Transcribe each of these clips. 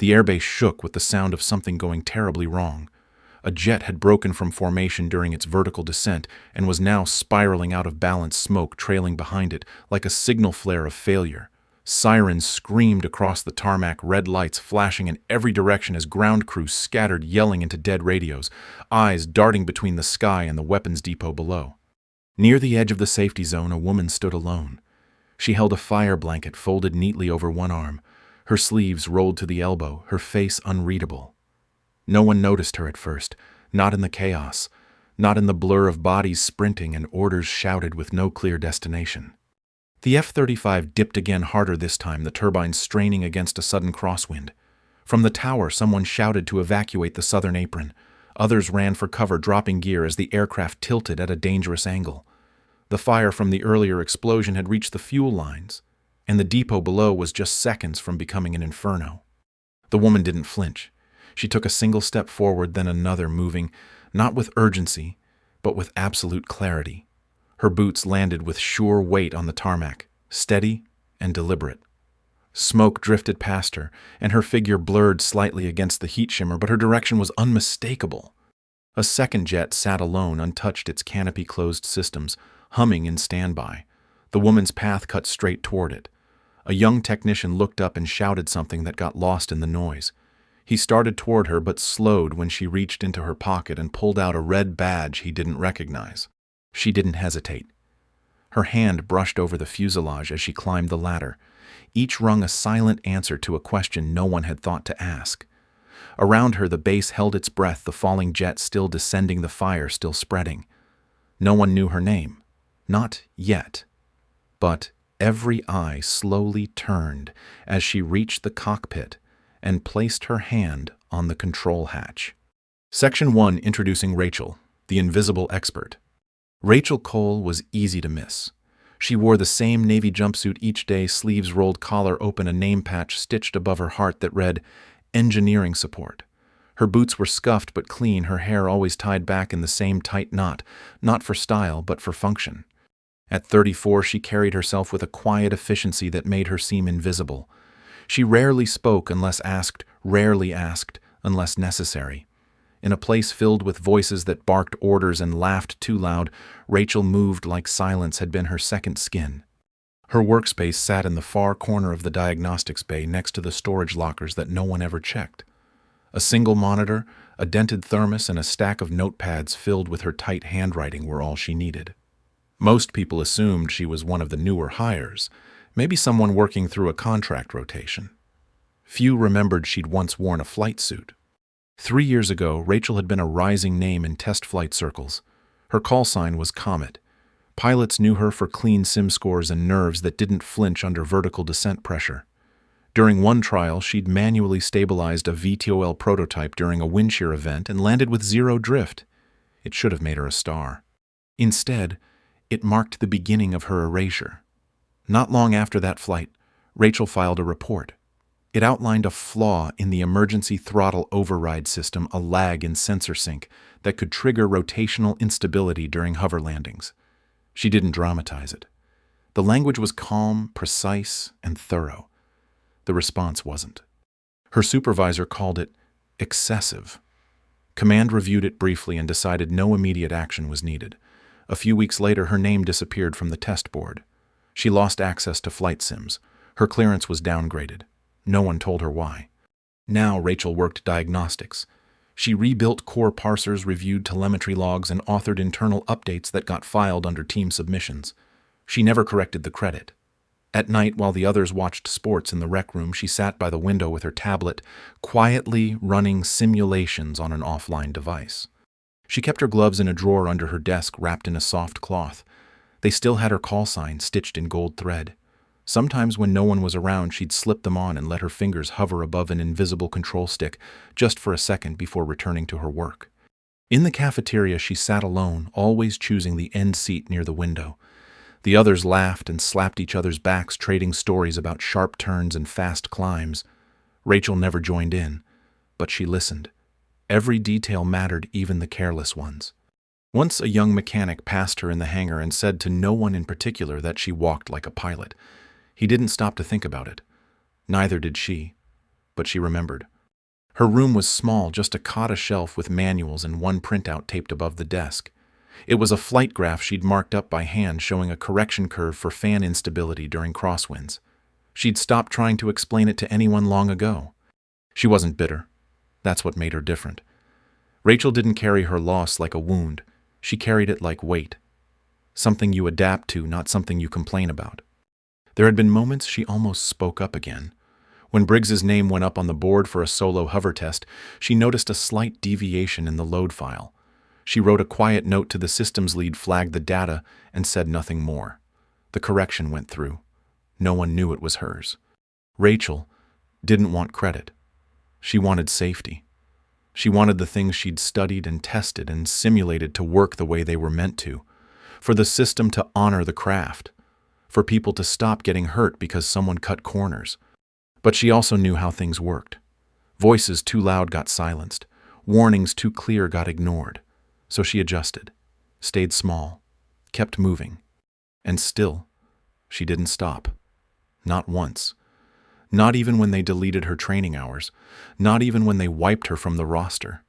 The airbase shook with the sound of something going terribly wrong. A jet had broken from formation during its vertical descent and was now spiraling out of balance, smoke trailing behind it like a signal flare of failure. Sirens screamed across the tarmac, red lights flashing in every direction as ground crews scattered, yelling into dead radios, eyes darting between the sky and the weapons depot below. Near the edge of the safety zone, a woman stood alone. She held a fire blanket folded neatly over one arm, her sleeves rolled to the elbow, her face unreadable. No one noticed her at first, not in the chaos, not in the blur of bodies sprinting and orders shouted with no clear destination. The F-35 dipped again, harder this time, the turbines straining against a sudden crosswind. From the tower, someone shouted to evacuate the southern apron. Others ran for cover, dropping gear as the aircraft tilted at a dangerous angle. The fire from the earlier explosion had reached the fuel lines, and the depot below was just seconds from becoming an inferno. The woman didn't flinch. She took a single step forward, then another, moving, not with urgency, but with absolute clarity. Her boots landed with sure weight on the tarmac, steady and deliberate. Smoke drifted past her, and her figure blurred slightly against the heat shimmer, but her direction was unmistakable. A second jet sat alone, untouched, its canopy-closed systems, humming in standby. The woman's path cut straight toward it. A young technician looked up and shouted something that got lost in the noise. He started toward her but slowed when she reached into her pocket and pulled out a red badge he didn't recognize. She didn't hesitate. Her hand brushed over the fuselage as she climbed the ladder, each rung a silent answer to a question no one had thought to ask. Around her, the base held its breath, the falling jet still descending, the fire still spreading. No one knew her name. Not yet. But every eye slowly turned as she reached the cockpit and placed her hand on the control hatch. Section 1, introducing Rachel, the invisible expert. Rachel Cole was easy to miss. She wore the same navy jumpsuit each day, sleeves rolled, collar open, a name patch stitched above her heart that read, "Engineering Support." Her boots were scuffed but clean, her hair always tied back in the same tight knot, not for style but for function. At 34, she carried herself with a quiet efficiency that made her seem invisible. She rarely spoke unless asked, rarely asked unless necessary. In a place filled with voices that barked orders and laughed too loud, Rachel moved like silence had been her second skin. Her workspace sat in the far corner of the diagnostics bay next to the storage lockers that no one ever checked. A single monitor, a dented thermos, and a stack of notepads filled with her tight handwriting were all she needed. Most people assumed she was one of the newer hires, maybe someone working through a contract rotation. Few remembered she'd once worn a flight suit. 3 years ago, Rachel had been a rising name in test flight circles. Her call sign was Comet. Pilots knew her for clean sim scores and nerves that didn't flinch under vertical descent pressure. During one trial, she'd manually stabilized a VTOL prototype during a wind shear event and landed with zero drift. It should have made her a star. Instead, it marked the beginning of her erasure. Not long after that flight, Rachel filed a report. It outlined a flaw in the emergency throttle override system, a lag in sensor sync that could trigger rotational instability during hover landings. She didn't dramatize it. The language was calm, precise, and thorough. The response wasn't. Her supervisor called it excessive. Command reviewed it briefly and decided no immediate action was needed. A few weeks later, her name disappeared from the test board. She lost access to flight sims. Her clearance was downgraded. No one told her why. Now Rachel worked diagnostics. She rebuilt core parsers, reviewed telemetry logs, and authored internal updates that got filed under team submissions. She never corrected the credit. At night, while the others watched sports in the rec room, she sat by the window with her tablet, quietly running simulations on an offline device. She kept her gloves in a drawer under her desk, wrapped in a soft cloth. They still had her call sign stitched in gold thread. Sometimes when no one was around, she'd slip them on and let her fingers hover above an invisible control stick just for a second before returning to her work. In the cafeteria, she sat alone, always choosing the end seat near the window. The others laughed and slapped each other's backs, trading stories about sharp turns and fast climbs. Rachel never joined in, but she listened. Every detail mattered, even the careless ones. Once a young mechanic passed her in the hangar and said to no one in particular that she walked like a pilot. He didn't stop to think about it. Neither did she. but she remembered. Her room was small, just a cot shelf with manuals and one printout taped above the desk. It was a flight graph she'd marked up by hand showing a correction curve for fan instability during crosswinds. She'd stopped trying to explain it to anyone long ago. She wasn't bitter. That's what made her different. Rachel didn't carry her loss like a wound. She carried it like weight. Something you adapt to, not something you complain about. There had been moments she almost spoke up again. When Briggs's name went up on the board for a solo hover test, she noticed a slight deviation in the load file. She wrote a quiet note to the systems lead, flagged the data, and said nothing more. The correction went through. No one knew it was hers. Rachel didn't want credit. She wanted safety. She wanted the things she'd studied and tested and simulated to work the way they were meant to, for the system to honor the craft, for people to stop getting hurt because someone cut corners. But she also knew how things worked. Voices too loud got silenced. Warnings too clear got ignored. So she adjusted, stayed small, kept moving. And still, she didn't stop. Not once. Not even when they deleted her training hours. Not even when they wiped her from the roster.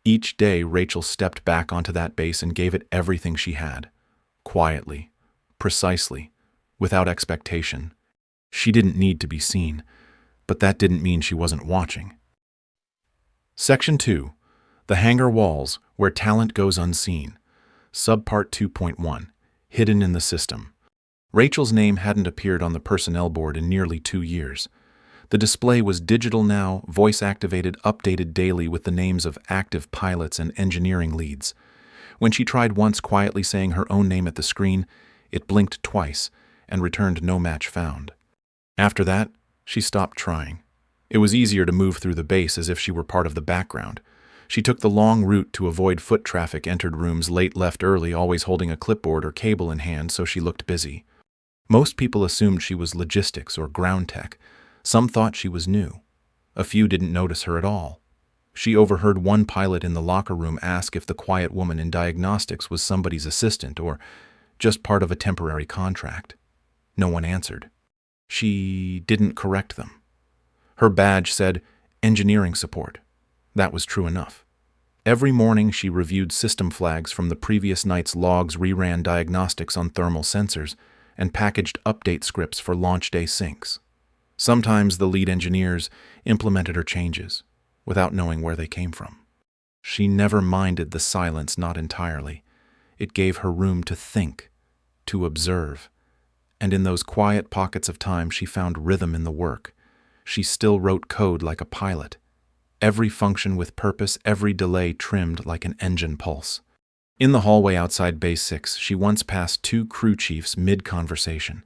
Each day, Rachel stepped back onto that base and gave it everything she had. Quietly, precisely, without expectation. She didn't need to be seen, but that didn't mean she wasn't watching. Section 2. The Hangar Walls, Where Talent Goes Unseen. Subpart 2.1. Hidden in the System. Rachel's name hadn't appeared on the personnel board in nearly 2 years. The display was digital now, voice-activated, updated daily with the names of active pilots and engineering leads. When she tried once quietly saying her own name at the screen, it blinked twice and returned no match found. After that, she stopped trying. It was easier to move through the base as if she were part of the background. She took the long route to avoid foot traffic, entered rooms late, left early, always holding a clipboard or cable in hand so she looked busy. Most people assumed she was logistics or ground tech. Some thought she was new. A few didn't notice her at all. She overheard one pilot in the locker room ask if the quiet woman in diagnostics was somebody's assistant or just part of a temporary contract. No one answered. She didn't correct them. Her badge said engineering support. That was true enough. Every morning she reviewed system flags from the previous night's logs, reran diagnostics on thermal sensors, and packaged update scripts for launch day syncs. Sometimes the lead engineers implemented her changes, without knowing where they came from. She never minded the silence, not entirely. It gave her room to think, to observe. And in those quiet pockets of time she found rhythm in the work. She still wrote code like a pilot. Every function with purpose, every delay trimmed like an engine pulse. In the hallway outside Base 6, she once passed 2 crew chiefs mid-conversation.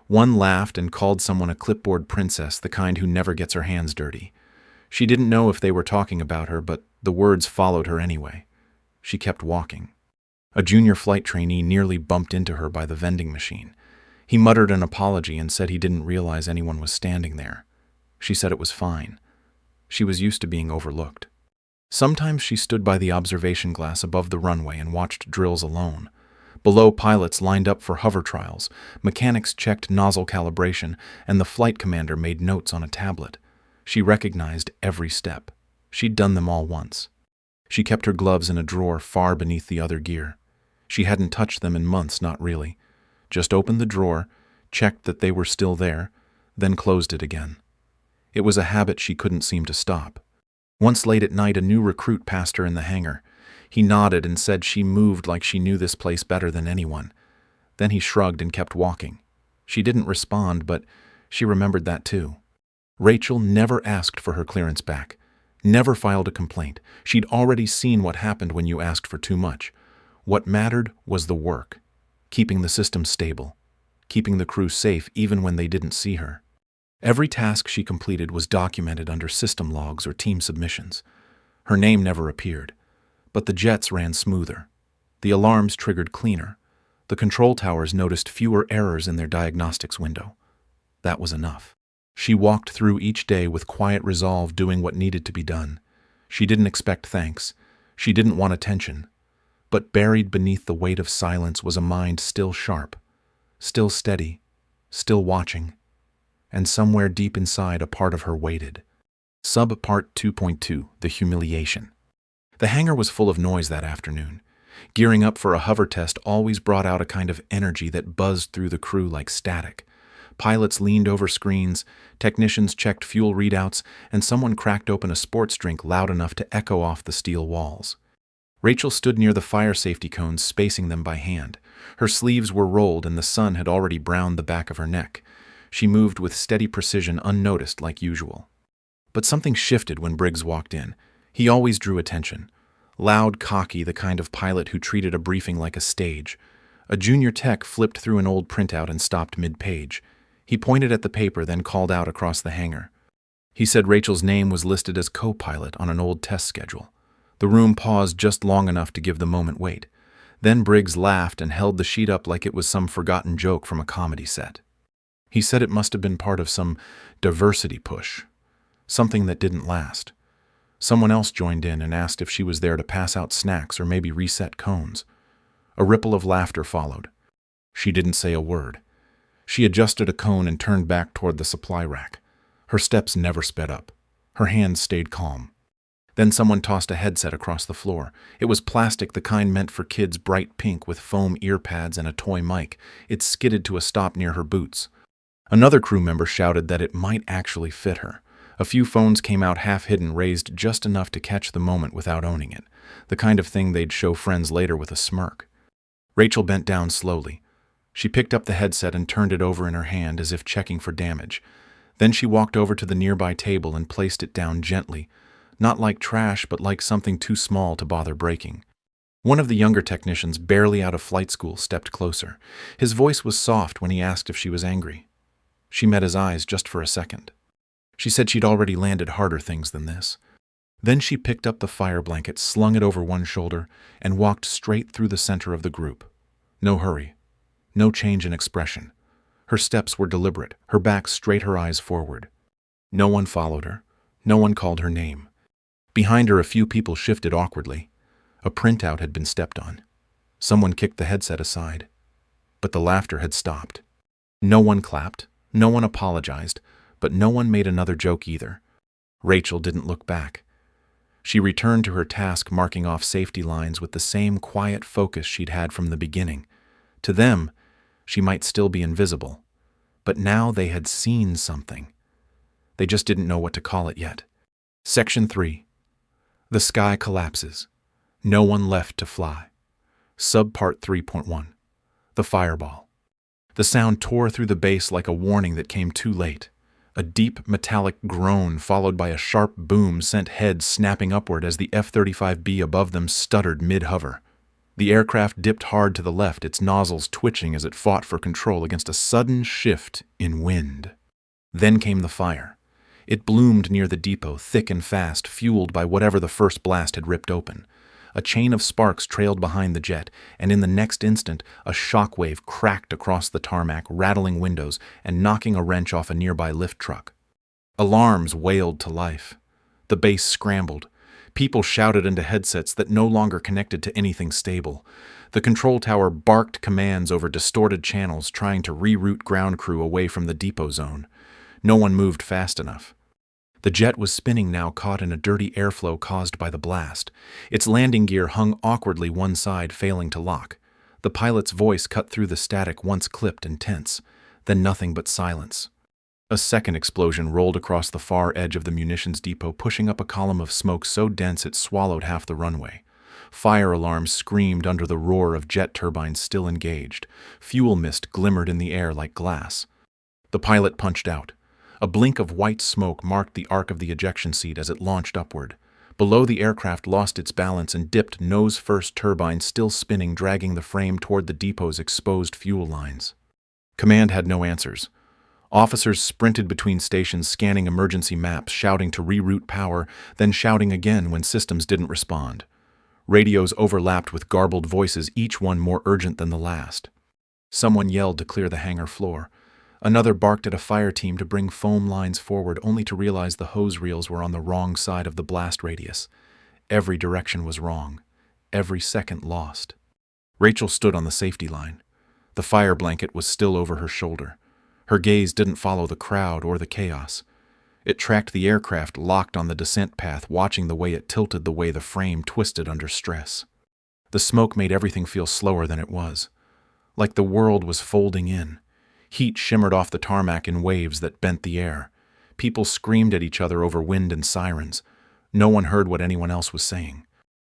One laughed and called someone a clipboard princess, the kind who never gets her hands dirty. She didn't know if they were talking about her, but the words followed her anyway. She kept walking. A junior flight trainee nearly bumped into her by the vending machine. He muttered an apology and said he didn't realize anyone was standing there. She said it was fine. She was used to being overlooked. Sometimes she stood by the observation glass above the runway and watched drills alone. Below, pilots lined up for hover trials, mechanics checked nozzle calibration, and the flight commander made notes on a tablet. She recognized every step. She'd done them all once. She kept her gloves in a drawer far beneath the other gear. She hadn't touched them in months, not really. Just opened the drawer, checked that they were still there, then closed it again. It was a habit she couldn't seem to stop. Once late at night, a new recruit passed her in the hangar. He nodded and said she moved like she knew this place better than anyone. Then he shrugged and kept walking. She didn't respond, but she remembered that too. Rachel never asked for her clearance back, never filed a complaint. She'd already seen what happened when you asked for too much. What mattered was the work, keeping the system stable, keeping the crew safe even when they didn't see her. Every task she completed was documented under system logs or team submissions. Her name never appeared, but the jets ran smoother. The alarms triggered cleaner. The control towers noticed fewer errors in their diagnostics window. That was enough. She walked through each day with quiet resolve, doing what needed to be done. She didn't expect thanks. She didn't want attention. But buried beneath the weight of silence was a mind still sharp, still steady, still watching. And somewhere deep inside a part of her waited. Subpart 2.2 The Humiliation. The hangar was full of noise that afternoon. Gearing up for a hover test always brought out a kind of energy that buzzed through the crew like static. Pilots leaned over screens, technicians checked fuel readouts, and someone cracked open a sports drink loud enough to echo off the steel walls. Rachel stood near the fire safety cones, spacing them by hand. Her sleeves were rolled and the sun had already browned the back of her neck. She moved with steady precision, unnoticed like usual. But something shifted when Briggs walked in. He always drew attention. Loud, cocky, the kind of pilot who treated a briefing like a stage. A junior tech flipped through an old printout and stopped mid-page. He pointed at the paper, then called out across the hangar. He said Rachel's name was listed as co-pilot on an old test schedule. The room paused just long enough to give the moment weight. Then Briggs laughed and held the sheet up like it was some forgotten joke from a comedy set. He said it must have been part of some diversity push, something that didn't last. Someone else joined in and asked if she was there to pass out snacks or maybe reset cones. A ripple of laughter followed. She didn't say a word. She adjusted a cone and turned back toward the supply rack. Her steps never sped up. Her hands stayed calm. Then someone tossed a headset across the floor. It was plastic, the kind meant for kids, bright pink with foam ear pads and a toy mic. It skidded to a stop near her boots. Another crew member shouted that it might actually fit her. A few phones came out half-hidden, raised just enough to catch the moment without owning it, the kind of thing they'd show friends later with a smirk. Rachel bent down slowly. She picked up the headset and turned it over in her hand as if checking for damage. Then she walked over to the nearby table and placed it down gently, not like trash but like something too small to bother breaking. One of the younger technicians, barely out of flight school, stepped closer. His voice was soft when he asked if she was angry. She met his eyes just for a second. She said she'd already landed harder things than this. Then she picked up the fire blanket, slung it over one shoulder, and walked straight through the center of the group. No hurry. No change in expression. Her steps were deliberate, her back straight, her eyes forward. No one followed her. No one called her name. Behind her, a few people shifted awkwardly. A printout had been stepped on. Someone kicked the headset aside. But the laughter had stopped. No one clapped. No one apologized, but no one made another joke either. Rachel didn't look back. She returned to her task, marking off safety lines with the same quiet focus she'd had from the beginning. To them, she might still be invisible, but now they had seen something. They just didn't know what to call it yet. Section 3. The sky collapses. No one left to fly. Subpart 3.1. The fireball. The sound tore through the base like a warning that came too late. A deep, metallic groan followed by a sharp boom sent heads snapping upward as the F-35B above them stuttered mid-hover. The aircraft dipped hard to the left, its nozzles twitching as it fought for control against a sudden shift in wind. Then came the fire. It bloomed near the depot, thick and fast, fueled by whatever the first blast had ripped open. A chain of sparks trailed behind the jet, and in the next instant, a shockwave cracked across the tarmac, rattling windows and knocking a wrench off a nearby lift truck. Alarms wailed to life. The base scrambled. People shouted into headsets that no longer connected to anything stable. The control tower barked commands over distorted channels, trying to reroute ground crew away from the depot zone. No one moved fast enough. The jet was spinning now, caught in a dirty airflow caused by the blast. Its landing gear hung awkwardly one side, failing to lock. The pilot's voice cut through the static, once clipped and tense. Then nothing but silence. A second explosion rolled across the far edge of the munitions depot, pushing up a column of smoke so dense it swallowed half the runway. Fire alarms screamed under the roar of jet turbines still engaged. Fuel mist glimmered in the air like glass. The pilot punched out. A blink of white smoke marked the arc of the ejection seat as it launched upward. Below, the aircraft lost its balance and dipped, nose first, turbine still spinning, dragging the frame toward the depot's exposed fuel lines. Command had no answers. Officers sprinted between stations, scanning emergency maps, shouting to reroute power, then shouting again when systems didn't respond. Radios overlapped with garbled voices, each one more urgent than the last. Someone yelled to clear the hangar floor. Another barked at a fire team to bring foam lines forward, only to realize the hose reels were on the wrong side of the blast radius. Every direction was wrong. Every second lost. Rachel stood on the safety line. The fire blanket was still over her shoulder. Her gaze didn't follow the crowd or the chaos. It tracked the aircraft locked on the descent path, watching the way it tilted, the way the frame twisted under stress. The smoke made everything feel slower than it was, like the world was folding in. Heat shimmered off the tarmac in waves that bent the air. People screamed at each other over wind and sirens. No one heard what anyone else was saying.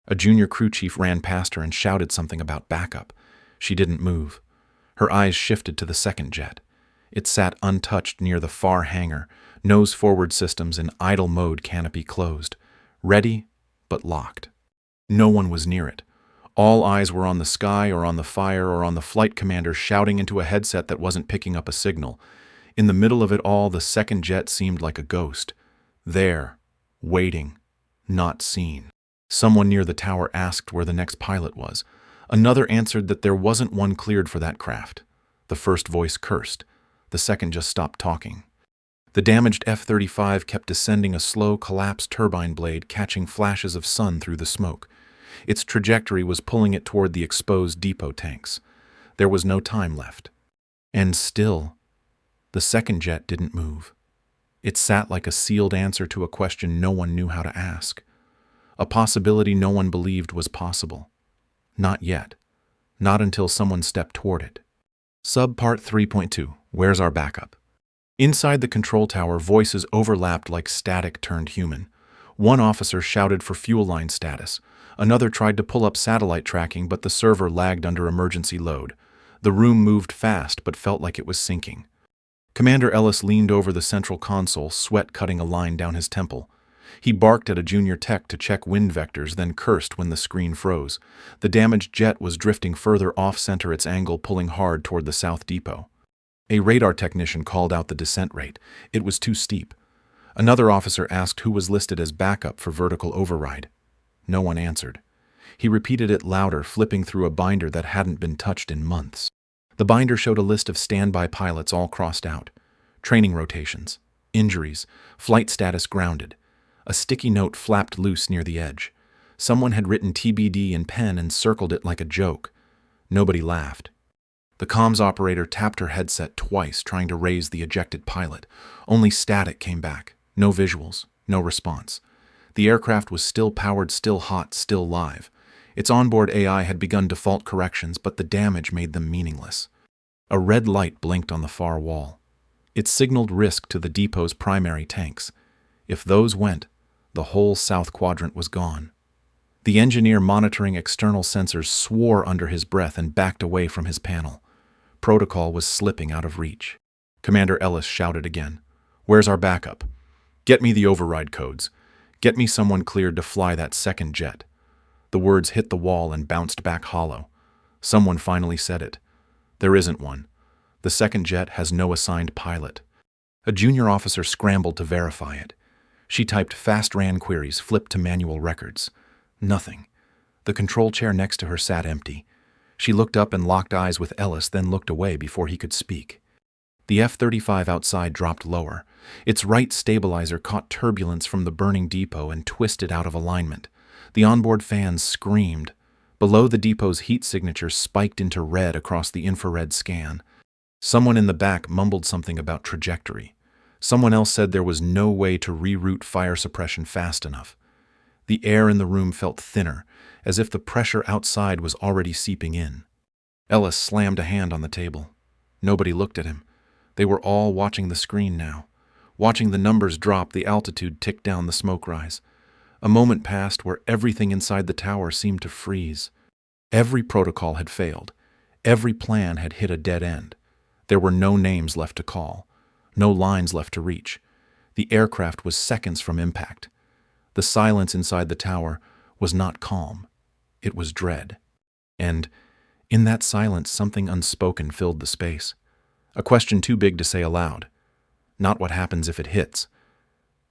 A junior crew chief ran past her and shouted something about backup. She didn't move. Her eyes shifted to the second jet. It sat untouched near the far hangar, nose forward systems in idle mode, canopy closed. Ready, but locked. No one was near it. All eyes were on the sky or on the fire or on the flight commander shouting into a headset that wasn't picking up a signal. In the middle of it all, the second jet seemed like a ghost. There, waiting, not seen. Someone near the tower asked where the next pilot was. Another answered that there wasn't one cleared for that craft. The first voice cursed. The second just stopped talking. The damaged F-35 kept descending, a slow, collapsed turbine blade catching flashes of sun through the smoke. Its trajectory was pulling it toward the exposed depot tanks. There was no time left. And still, the second jet didn't move. It sat like a sealed answer to a question no one knew how to ask. A possibility no one believed was possible. Not yet. Not until someone stepped toward it. Subpart 3.2. Where's our backup? Inside the control tower, voices overlapped like static turned human. One officer shouted for fuel line status. Another tried to pull up satellite tracking, but the server lagged under emergency load. The room moved fast, but felt like it was sinking. Commander Ellis leaned over the central console, sweat cutting a line down his temple. He barked at a junior tech to check wind vectors, then cursed when the screen froze. The damaged jet was drifting further off-center, its angle pulling hard toward the south depot. A radar technician called out the descent rate. It was too steep. Another officer asked who was listed as backup for vertical override. No one answered. He repeated it louder, flipping through a binder that hadn't been touched in months. The binder showed a list of standby pilots all crossed out. Training rotations, injuries, flight status grounded. A sticky note flapped loose near the edge. Someone had written TBD in pen and circled it like a joke. Nobody laughed. The comms operator tapped her headset twice, trying to raise the ejected pilot. Only static came back. No visuals, no response. The aircraft was still powered, still hot, still live. Its onboard AI had begun default corrections, but the damage made them meaningless. A red light blinked on the far wall. It signaled risk to the depot's primary tanks. If those went, the whole south quadrant was gone. The engineer monitoring external sensors swore under his breath and backed away from his panel. Protocol was slipping out of reach. Commander Ellis shouted again. "Where's our backup? Get me the override codes. Get me someone cleared to fly that second jet." The words hit the wall and bounced back hollow. Someone finally said it. "There isn't one. The second jet has no assigned pilot." A junior officer scrambled to verify it. She typed fast-ran queries, flipped to manual records. Nothing. The control chair next to her sat empty. She looked up and locked eyes with Ellis, then looked away before he could speak. The F-35 outside dropped lower. Its right stabilizer caught turbulence from the burning depot and twisted out of alignment. The onboard fans screamed. Below the depot's heat signature spiked into red across the infrared scan. Someone in the back mumbled something about trajectory. Someone else said there was no way to reroute fire suppression fast enough. The air in the room felt thinner, as if the pressure outside was already seeping in. Ellis slammed a hand on the table. Nobody looked at him. They were all watching the screen now. Watching the numbers drop, the altitude tick down, the smoke rise. A moment passed where everything inside the tower seemed to freeze. Every protocol had failed. Every plan had hit a dead end. There were no names left to call. No lines left to reach. The aircraft was seconds from impact. The silence inside the tower was not calm. It was dread. And in that silence, something unspoken filled the space. A question too big to say aloud. Not what happens if it hits,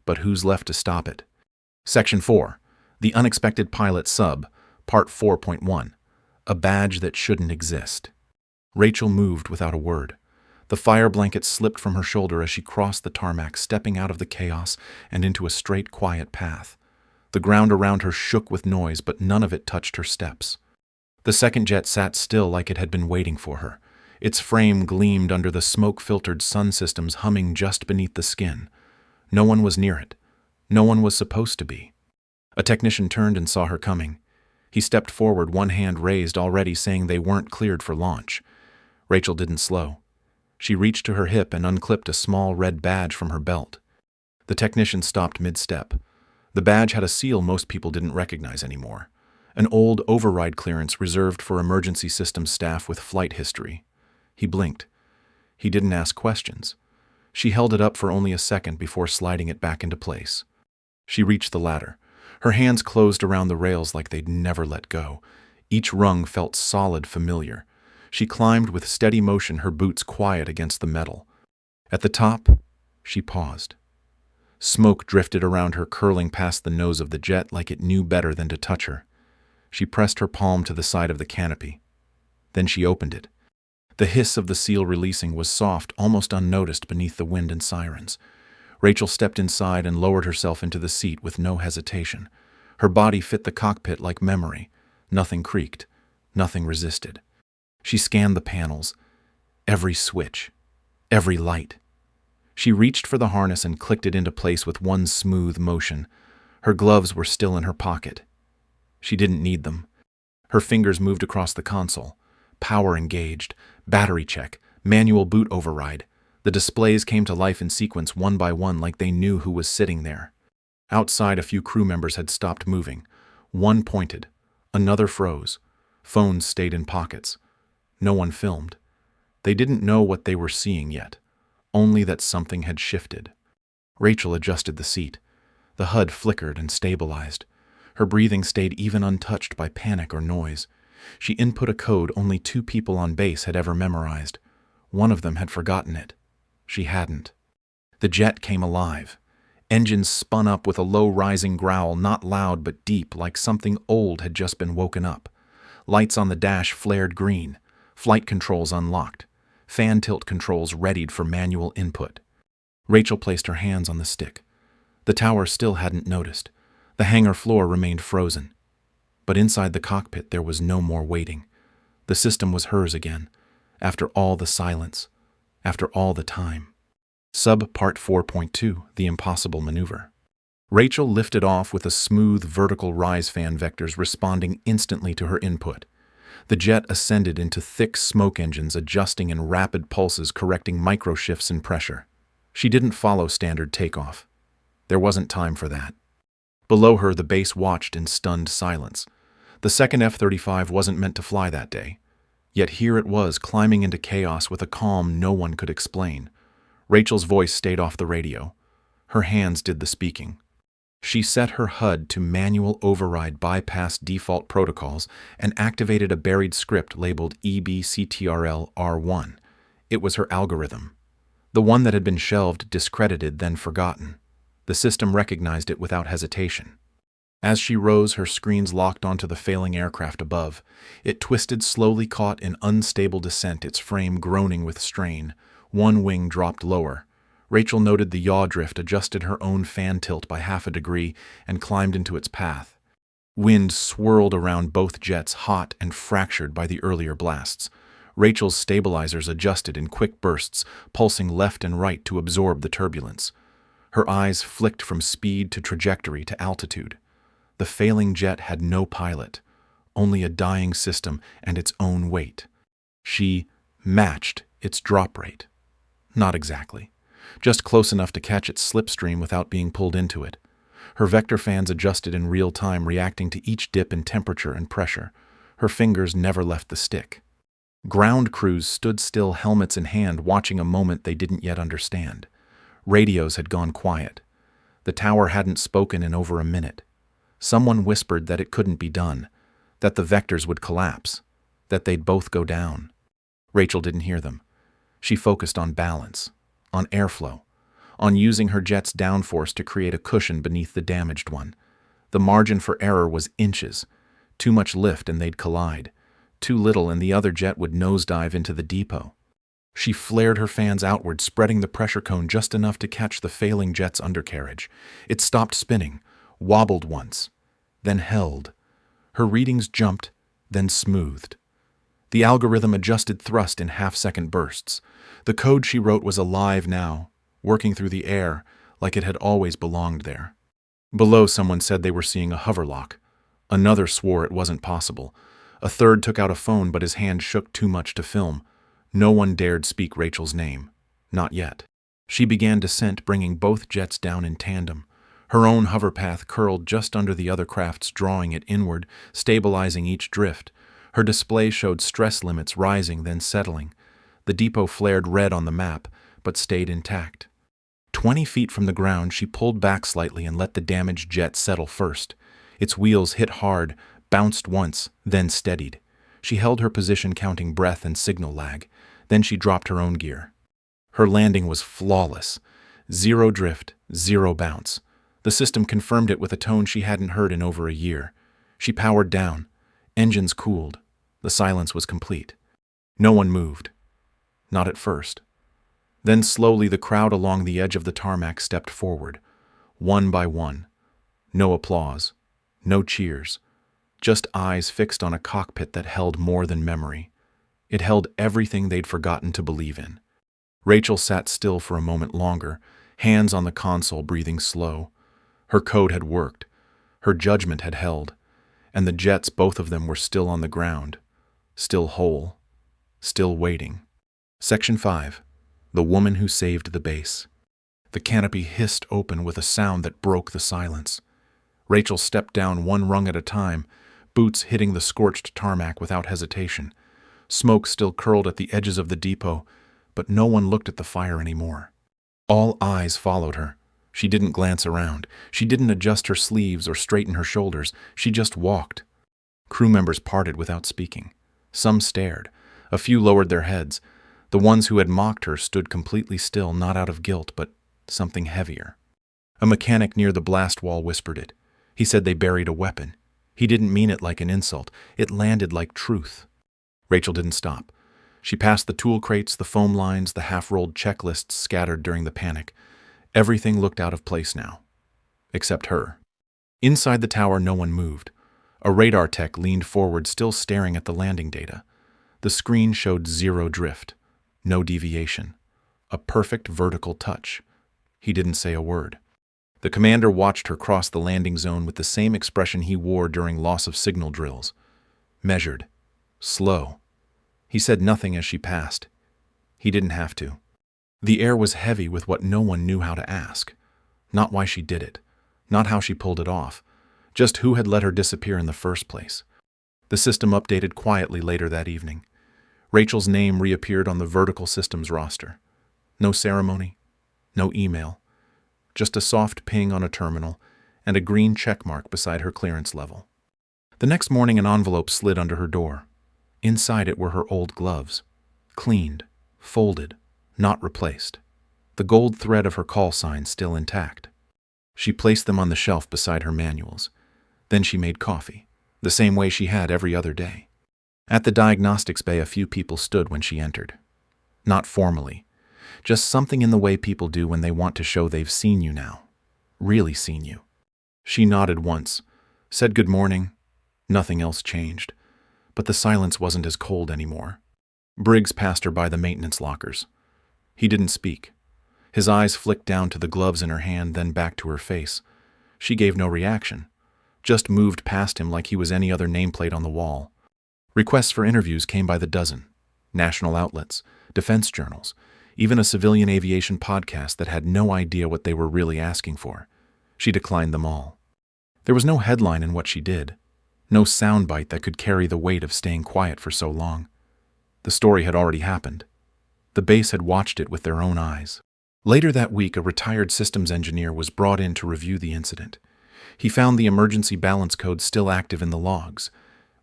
but who's left to stop it. Section 4. The Unexpected Pilot Sub, Part 4.1. A Badge That Shouldn't Exist. Rachel moved without a word. The fire blanket slipped from her shoulder as she crossed the tarmac, stepping out of the chaos and into a straight, quiet path. The ground around her shook with noise, but none of it touched her steps. The second jet sat still like it had been waiting for her. Its frame gleamed under the smoke-filtered sun systems, humming just beneath the skin. No one was near it. No one was supposed to be. A technician turned and saw her coming. He stepped forward, one hand raised, already saying they weren't cleared for launch. Rachel didn't slow. She reached to her hip and unclipped a small red badge from her belt. The technician stopped mid-step. The badge had a seal most people didn't recognize anymore. An old override clearance reserved for emergency systems staff with flight history. He blinked. He didn't ask questions. She held it up for only a second before sliding it back into place. She reached the ladder. Her hands closed around the rails like they'd never let go. Each rung felt solid, familiar. She climbed with steady motion, her boots quiet against the metal. At the top, she paused. Smoke drifted around her, curling past the nose of the jet like it knew better than to touch her. She pressed her palm to the side of the canopy. Then she opened it. The hiss of the seal releasing was soft, almost unnoticed beneath the wind and sirens. Rachel stepped inside and lowered herself into the seat with no hesitation. Her body fit the cockpit like memory. Nothing creaked. Nothing resisted. She scanned the panels. Every switch. Every light. She reached for the harness and clicked it into place with one smooth motion. Her gloves were still in her pocket. She didn't need them. Her fingers moved across the console. Power engaged. Battery check. Manual boot override. The displays came to life in sequence one by one like they knew who was sitting there. Outside, a few crew members had stopped moving. One pointed. Another froze. Phones stayed in pockets. No one filmed. They didn't know what they were seeing yet, only that something had shifted. Rachel adjusted the seat. The HUD flickered and stabilized. Her breathing stayed even, untouched by panic or noise. She input a code only 2 people on base had ever memorized. One of them had forgotten it. She hadn't. The jet came alive. Engines spun up with a low rising growl, not loud but deep, like something old had just been woken up. Lights on the dash flared green. Flight controls unlocked. Fan tilt controls readied for manual input. Rachel placed her hands on the stick. The tower still hadn't noticed. The hangar floor remained frozen. But inside the cockpit there was no more waiting. The system was hers again, after all the silence, after all the time. Sub-Part 4.2, The Impossible Maneuver. Rachel lifted off with a smooth vertical rise, fan vectors responding instantly to her input. The jet ascended into thick smoke engines, adjusting in rapid pulses, correcting micro shifts in pressure. She didn't follow standard takeoff. There wasn't time for that. Below her, the base watched in stunned silence. The second F-35 wasn't meant to fly that day. Yet here it was, climbing into chaos with a calm no one could explain. Rachel's voice stayed off the radio. Her hands did the speaking. She set her HUD to manual override, bypass default protocols, and activated a buried script labeled EBCTRL-R1. It was her algorithm. The one that had been shelved, discredited, then forgotten. The system recognized it without hesitation. As she rose, her screens locked onto the failing aircraft above. It twisted, slowly caught in unstable descent, its frame groaning with strain. One wing dropped lower. Rachel noted the yaw drift, adjusted her own fan tilt by 0.5 degrees, and climbed into its path. Wind swirled around both jets, hot and fractured by the earlier blasts. Rachel's stabilizers adjusted in quick bursts, pulsing left and right to absorb the turbulence. Her eyes flicked from speed to trajectory to altitude. The failing jet had no pilot, only a dying system and its own weight. She matched its drop rate. Not exactly. Just close enough to catch its slipstream without being pulled into it. Her vector fans adjusted in real time, reacting to each dip in temperature and pressure. Her fingers never left the stick. Ground crews stood still, helmets in hand, watching a moment they didn't yet understand. Radios had gone quiet. The tower hadn't spoken in over a minute. Someone whispered that it couldn't be done, that the vectors would collapse, that they'd both go down. Rachel didn't hear them. She focused on balance, on airflow, on using her jet's downforce to create a cushion beneath the damaged one. The margin for error was inches. Too much lift and they'd collide. Too little and the other jet would nosedive into the depot. She flared her fans outward, spreading the pressure cone just enough to catch the failing jet's undercarriage. It stopped spinning, wobbled once, then held. Her readings jumped, then smoothed. The algorithm adjusted thrust in half-second bursts. The code she wrote was alive now, working through the air, like it had always belonged there. Below, someone said they were seeing a hoverlock. Another swore it wasn't possible. A third took out a phone, but his hand shook too much to film. No one dared speak Rachel's name. Not yet. She began descent, bringing both jets down in tandem. Her own hover path curled just under the other craft's, drawing it inward, stabilizing each drift. Her display showed stress limits rising, then settling. The depot flared red on the map, but stayed intact. 20 feet from the ground, she pulled back slightly and let the damaged jet settle first. Its wheels hit hard, bounced once, then steadied. She held her position, counting breath and signal lag. Then she dropped her own gear. Her landing was flawless. 0 drift, 0 bounce. The system confirmed it with a tone she hadn't heard in over a year. She powered down. Engines cooled. The silence was complete. No one moved. Not at first. Then slowly the crowd along the edge of the tarmac stepped forward, one by one. No applause. No cheers. Just eyes fixed on a cockpit that held more than memory. It held everything they'd forgotten to believe in. Rachel sat still for a moment longer, hands on the console, breathing slow. Her code had worked. Her judgment had held. And the jets, both of them, were still on the ground. Still whole. Still waiting. Section 5. The Woman Who Saved the Base. The canopy hissed open with a sound that broke the silence. Rachel stepped down one rung at a time, boots hitting the scorched tarmac without hesitation. Smoke still curled at the edges of the depot, but no one looked at the fire anymore. All eyes followed her. She didn't glance around. She didn't adjust her sleeves or straighten her shoulders. She just walked. Crew members parted without speaking. Some stared. A few lowered their heads. The ones who had mocked her stood completely still, not out of guilt, but something heavier. A mechanic near the blast wall whispered it. He said they buried a weapon. He didn't mean it like an insult. It landed like truth. Rachel didn't stop. She passed the tool crates, the foam lines, the half-rolled checklists scattered during the panic. Everything looked out of place now. Except her. Inside the tower, no one moved. A radar tech leaned forward, still staring at the landing data. The screen showed 0 drift. No deviation. A perfect vertical touch. He didn't say a word. The commander watched her cross the landing zone with the same expression he wore during loss of signal drills. Measured. Slow. He said nothing as she passed. He didn't have to. The air was heavy with what no one knew how to ask. Not why she did it. Not how she pulled it off. Just who had let her disappear in the first place. The system updated quietly later that evening. Rachel's name reappeared on the vertical systems roster. No ceremony. No email. Just a soft ping on a terminal and a green check mark beside her clearance level. The next morning, an envelope slid under her door. Inside it were her old gloves. Cleaned. Folded. Not replaced. The gold thread of her call sign still intact. She placed them on the shelf beside her manuals. Then she made coffee, the same way she had every other day. At the diagnostics bay, a few people stood when she entered. Not formally. Just something in the way people do when they want to show they've seen you now. Really seen you. She nodded once, said good morning. Nothing else changed. But the silence wasn't as cold anymore. Briggs passed her by the maintenance lockers. He didn't speak. His eyes flicked down to the gloves in her hand, then back to her face. She gave no reaction. Just moved past him like he was any other nameplate on the wall. Requests for interviews came by the dozen. National outlets, defense journals, even a civilian aviation podcast that had no idea what they were really asking for. She declined them all. There was no headline in what she did. No soundbite that could carry the weight of staying quiet for so long. The story had already happened. The base had watched it with their own eyes. Later that week, a retired systems engineer was brought in to review the incident. He found the emergency balance code still active in the logs.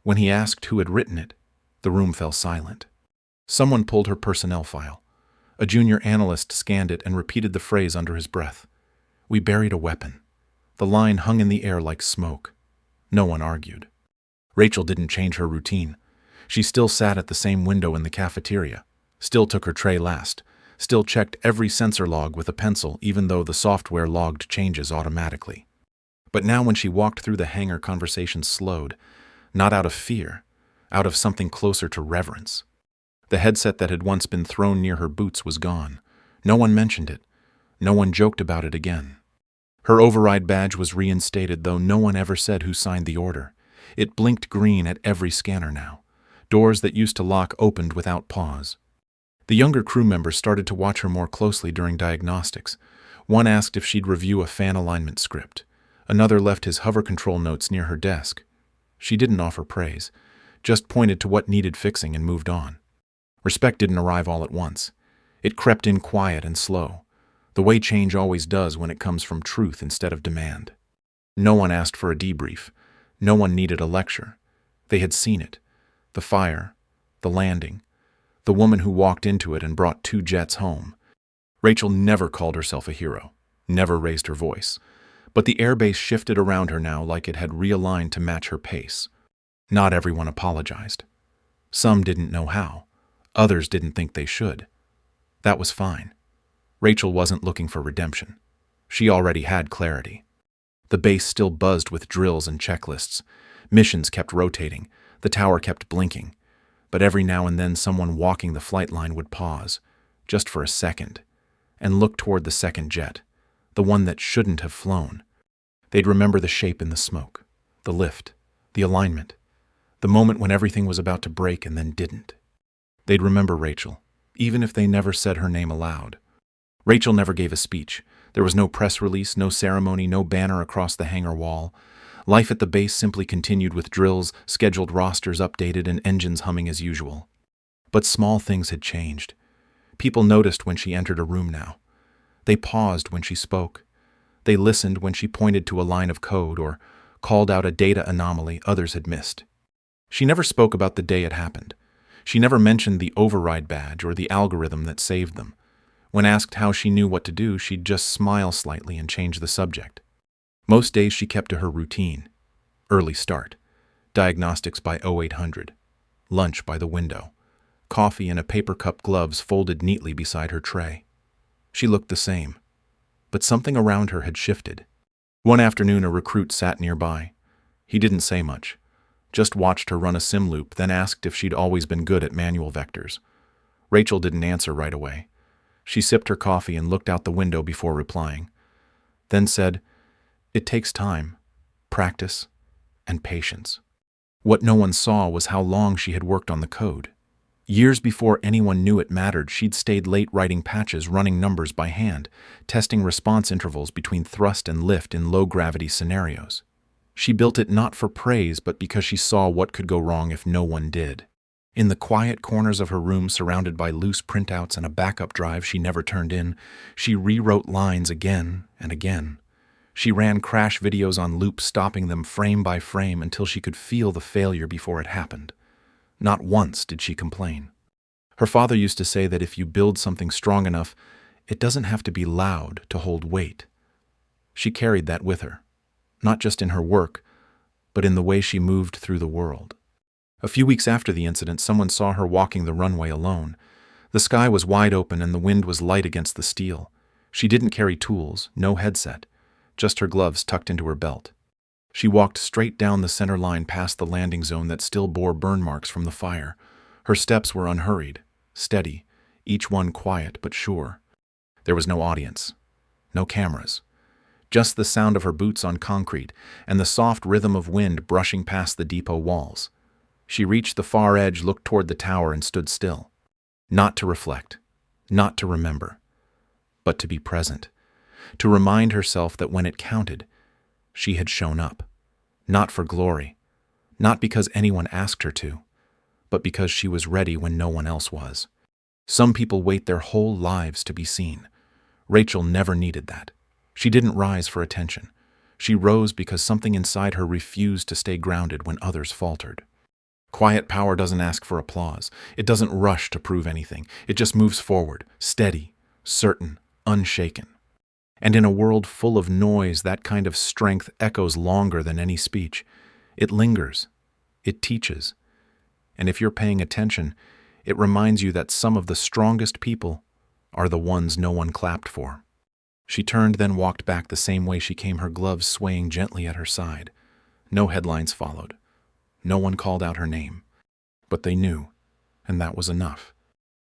When he asked who had written it, the room fell silent. Someone pulled her personnel file. A junior analyst scanned it and repeated the phrase under his breath. We buried a weapon. The line hung in the air like smoke. No one argued. Rachel didn't change her routine. She still sat at the same window in the cafeteria, still took her tray last, still checked every sensor log with a pencil even though the software logged changes automatically. But now when she walked through the hangar, conversations slowed, not out of fear, out of something closer to reverence. The headset that had once been thrown near her boots was gone. No one mentioned it. No one joked about it again. Her override badge was reinstated, though no one ever said who signed the order. It blinked green at every scanner now. Doors that used to lock opened without pause. The younger crew members started to watch her more closely during diagnostics. One asked if she'd review a fan alignment script. Another left his hover control notes near her desk. She didn't offer praise, just pointed to what needed fixing and moved on. Respect didn't arrive all at once. It crept in quiet and slow, the way change always does when it comes from truth instead of demand. No one asked for a debrief. No one needed a lecture. They had seen it. The fire, the landing, the woman who walked into it and brought 2 jets home. Rachel never called herself a hero, never raised her voice. But the airbase shifted around her now like it had realigned to match her pace. Not everyone apologized. Some didn't know how. Others didn't think they should. That was fine. Rachel wasn't looking for redemption. She already had clarity. The base still buzzed with drills and checklists. Missions kept rotating. The tower kept blinking. But every now and then someone walking the flight line would pause, just for a second, and look toward the second jet, the one that shouldn't have flown. They'd remember the shape in the smoke, the lift, the alignment, the moment when everything was about to break and then didn't. They'd remember Rachel, even if they never said her name aloud. Rachel never gave a speech. There was no press release, no ceremony, no banner across the hangar wall. Life at the base simply continued with drills, scheduled rosters updated, and engines humming as usual. But small things had changed. People noticed when she entered a room now. They paused when she spoke. They listened when she pointed to a line of code or called out a data anomaly others had missed. She never spoke about the day it happened. She never mentioned the override badge or the algorithm that saved them. When asked how she knew what to do, she'd just smile slightly and change the subject. Most days she kept to her routine. Early start. Diagnostics by 0800. Lunch by the window. Coffee and a paper cup, gloves folded neatly beside her tray. She looked the same. But something around her had shifted. One afternoon a recruit sat nearby. He didn't say much. Just watched her run a sim loop, then asked if she'd always been good at manual vectors. Rachel didn't answer right away. She sipped her coffee and looked out the window before replying. Then said, "It takes time, practice, and patience." What no one saw was how long she had worked on the code. Years before anyone knew it mattered, she'd stayed late writing patches, running numbers by hand, testing response intervals between thrust and lift in low-gravity scenarios. She built it not for praise, but because she saw what could go wrong if no one did. In the quiet corners of her room, surrounded by loose printouts and a backup drive she never turned in, she rewrote lines again and again. She ran crash videos on loop, stopping them frame by frame until she could feel the failure before it happened. Not once did she complain. Her father used to say that if you build something strong enough, it doesn't have to be loud to hold weight. She carried that with her, not just in her work, but in the way she moved through the world. A few weeks after the incident, someone saw her walking the runway alone. The sky was wide open and the wind was light against the steel. She didn't carry tools, no headset, just her gloves tucked into her belt. She walked straight down the center line past the landing zone that still bore burn marks from the fire. Her steps were unhurried, steady, each one quiet but sure. There was no audience, no cameras, just the sound of her boots on concrete and the soft rhythm of wind brushing past the depot walls. She reached the far edge, looked toward the tower, and stood still. Not to reflect, not to remember, but to be present. To remind herself that when it counted, she had shown up. Not for glory, not because anyone asked her to, but because she was ready when no one else was. Some people wait their whole lives to be seen. Rachel never needed that. She didn't rise for attention. She rose because something inside her refused to stay grounded when others faltered. Quiet power doesn't ask for applause. It doesn't rush to prove anything. It just moves forward, steady, certain, unshaken. And in a world full of noise, that kind of strength echoes longer than any speech. It lingers. It teaches. And if you're paying attention, it reminds you that some of the strongest people are the ones no one clapped for. She turned, then walked back the same way she came, her gloves swaying gently at her side. No headlines followed. No one called out her name. But they knew, and that was enough.